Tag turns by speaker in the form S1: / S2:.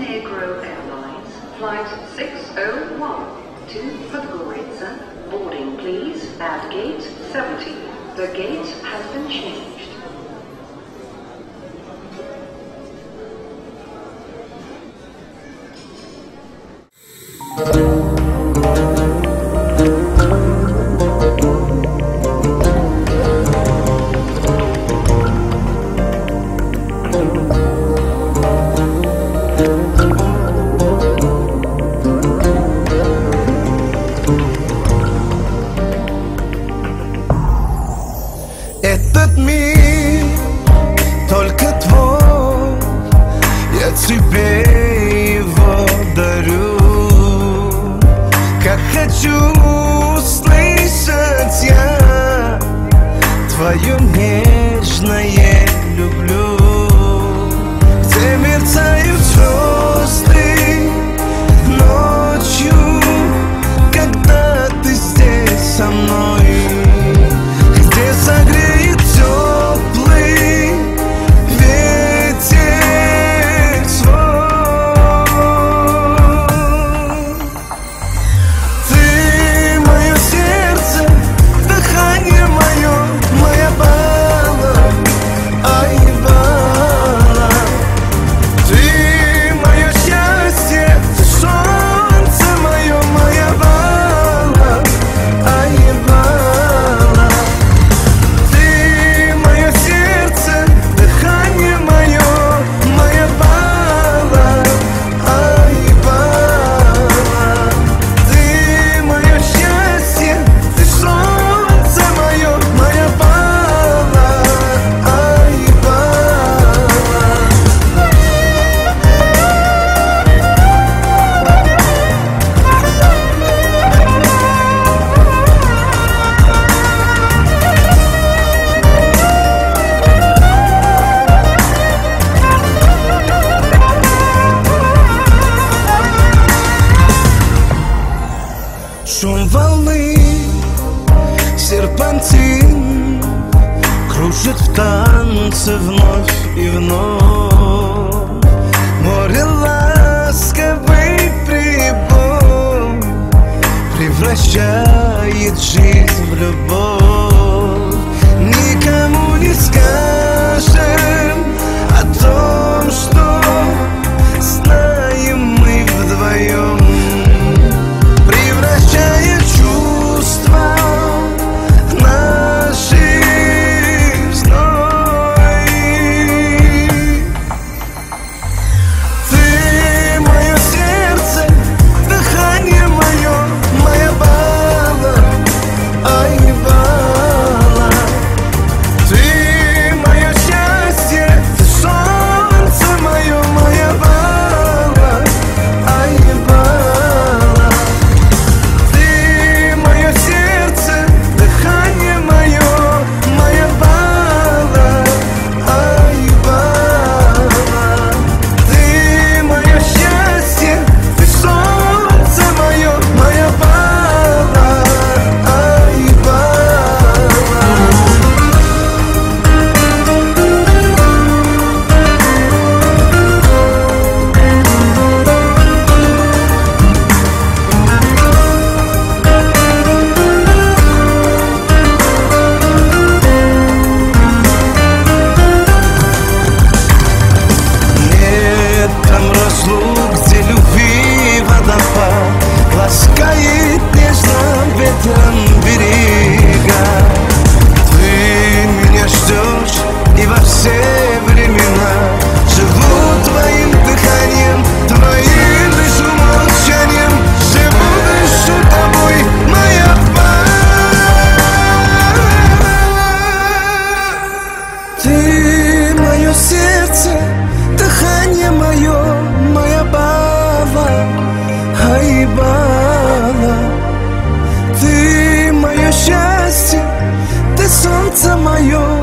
S1: Montenegro Airlines, flight 601 to Podgorica. Boarding please at gate 70. The gate has been changed.
S2: Этот мир только твой, я тебе его дарю. Как хочу услышать я твое нежное люблю. Где мерцают звезды ночью, когда ты здесь со мной. Где согреет теплый ветер свой. Ты мое сердце, дыхание мое, моя бала, ай бала. Ты мое счастье, ты солнце мое, моя бала, ай бала. Шум волны, серпантин кружит в танце вновь и вновь. Море ласковый прибой превращает жизнь в любовь. Никому не скажем о том, что знаем мы вдвоем. Превращая чувства наши в зной. Ты мое сердце, дыхание мое, моя бала, ай бала. Ты мое счастье, ты солнце мое, моя бала, ай бала. Ласкает нежным ветром берега. Ты меня ждешь, и во все времена живу твоим дыханием, твоим дышу молчанием. Живу, дышу тобой, моя бала. Ты мое сердце, дыхание мое, моя бала, ай бала. Ты мое счастье, ты солнце мое,